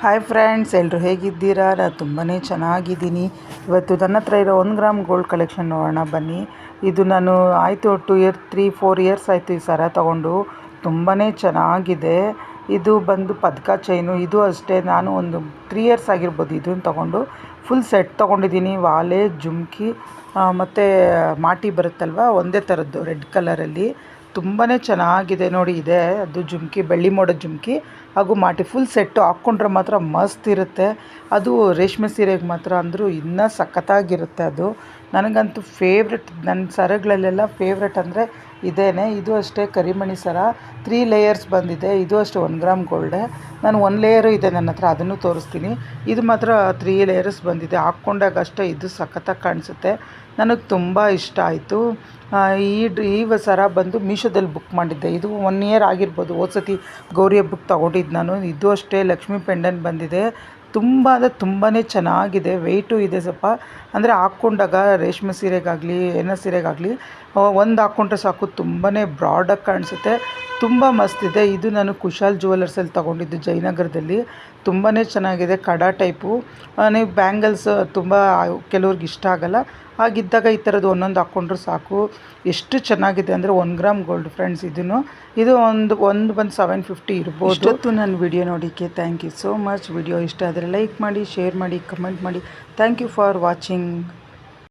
Hi friends, ಎಲ್ಲರೂ ಹೇಗಿದ್ದೀರಾ? ನಾನು ತುಂಬಾ ಚೆನ್ನಾಗಿದ್ದೀನಿ. ಇವತ್ತು ನನ್ನ ಹತ್ರ ಇರೋ 1 ಗ್ರಾಮ್ ಗೋಲ್ಡ್ ಕಲೆಕ್ಷನ್ ನೋಡೋಣ ಬನ್ನಿ. ಇದು ನಾನು ಆಯಿತು 3-4 ಇಯರ್ಸ್ ಆಯಿತು ಈ ಸರ ತೊಗೊಂಡು. ತುಂಬಾ ಚೆನ್ನಾಗಿದೆ. ಇದು ಬಂದು ಪದಕ ಚೈನು. ಇದು ಅಷ್ಟೇ, ನಾನು ಒಂದು 3 ಇಯರ್ಸ್ ಆಗಿರ್ಬೋದು ಇದನ್ನು ತೊಗೊಂಡು. ಫುಲ್ ಸೆಟ್ ತೊಗೊಂಡಿದ್ದೀನಿ. ವಾಲೆ, ಜುಮ್ಕಿ ಮತ್ತು ಮಾಟಿ ಬರುತ್ತಲ್ವ, ಒಂದೇ ಥರದ್ದು ರೆಡ್ ಕಲರಲ್ಲಿ. ತುಂಬಾ ಚೆನ್ನಾಗಿದೆ ನೋಡಿ. ಇದೆ ಅದು ಜುಮ್ಕಿ, ಬೆಳ್ಳಿ ಮೋಡದ ಜುಮ್ಕಿ ಹಾಗೂ ಮಾಟಿ ಫುಲ್ ಸೆಟ್ಟು ಹಾಕ್ಕೊಂಡ್ರೆ ಮಾತ್ರ ಮಸ್ತ್ ಇರುತ್ತೆ. ಅದು ರೇಷ್ಮೆ ಸೀರೆಗೆ ಮಾತ್ರ ಅಂದರೂ ಇನ್ನೂ ಸಖತ್ತಾಗಿರುತ್ತೆ. ಅದು ನನಗಂತೂ ಫೇವ್ರೆಟ್. ನನ್ನ ಸರಗಳಲ್ಲೆಲ್ಲ ಫೇವ್ರೆಟ್ ಅಂದರೆ ಇದೇನೆ. ಇದು ಅಷ್ಟೇ ಕರಿಮಣಿ ಸರ, 3 ಲೇಯರ್ಸ್ ಬಂದಿದೆ. ಇದು ಅಷ್ಟೇ 1 ಗ್ರಾಮ್ ಗೋಲ್ಡೆ. ನಾನು 1 ಲೇಯರು ಇದೆ ನನ್ನ ಹತ್ರ, ಅದನ್ನು ತೋರಿಸ್ತೀನಿ. ಇದು ಮಾತ್ರ 3 ಲೇಯರ್ಸ್ ಬಂದಿದೆ. ಹಾಕ್ಕೊಂಡಾಗ ಅಷ್ಟೇ ಇದು ಸಖತ್ತಾಗಿ ಕಾಣಿಸುತ್ತೆ. ನನಗೆ ತುಂಬ ಇಷ್ಟ ಆಯಿತು. ಈ ಸರ ಬಂದು ಮೀಶೋದಲ್ಲಿ ಬುಕ್ ಮಾಡಿದ್ದೆ. ಇದು 1 ಇಯರ್ ಆಗಿರ್ಬೋದು. ಹೋದ ಸತಿ ಗೌರಿ ಹಬ್ಬಕ್ಕೆ ತೊಗೊಂಡಿದ್ದು ನಾನು. ಇದು ಅಷ್ಟೇ ಲಕ್ಷ್ಮಿ ಪೆಂಡೆಂಟ್ ಬಂದಿದೆ. ತುಂಬ ಅಂದರೆ ತುಂಬಾ ಚೆನ್ನಾಗಿದೆ. ವೆಯ್ಟು ಇದೆ ಸ್ವಲ್ಪ. ಅಂದರೆ ಹಾಕ್ಕೊಂಡಾಗ ರೇಷ್ಮೆ ಸೀರೆಗಾಗಲಿ ಏನೋ ಸೀರೆಗಾಗಲಿ ಒಂದು ಹಾಕ್ಕೊಂಡ್ರೆ ಸಾಕು, ತುಂಬಾ ಬ್ರಾಡಾಗಿ ಕಾಣಿಸುತ್ತೆ. ತುಂಬ ಮಸ್ತಿದೆ. ಇದು ನಾನು ಕುಶಾಲ್ ಜುವೆಲ್ಲರ್ಸಲ್ಲಿ ತೊಗೊಂಡಿದ್ದು ಜಯನಗರದಲ್ಲಿ. ತುಂಬಾ ಚೆನ್ನಾಗಿದೆ. ಕಡ ಟೈಪು. ನೀವು ಬ್ಯಾಂಗಲ್ಸ್ ತುಂಬ ಕೆಲವ್ರಿಗೆ ಇಷ್ಟ ಆಗೋಲ್ಲ. ಹಾಗಿದ್ದಾಗ ಈ ಥರದ್ದು ಒಂದೊಂದು ಹಾಕ್ಕೊಂಡ್ರೆ ಸಾಕು. ಎಷ್ಟು ಚೆನ್ನಾಗಿದೆ ಅಂದರೆ 1 ಗ್ರಾಮ್ ಗೋಲ್ಡ್ ಫ್ರೆಂಡ್ಸ್. ಇದು ಒಂದು ಬಂದು 750 ಇರ್ಬೋದು. ಇಷ್ಟೊತ್ತು ನನ್ನ ವಿಡಿಯೋ ನೋಡಿಕ್ಕೆ thank you so much. Video ಇಷ್ಟ ಆದರೆ ಲೈಕ್ ಮಾಡಿ, ಶೇರ್ ಮಾಡಿ, ಕಮೆಂಟ್ ಮಾಡಿ. Thank you for watching.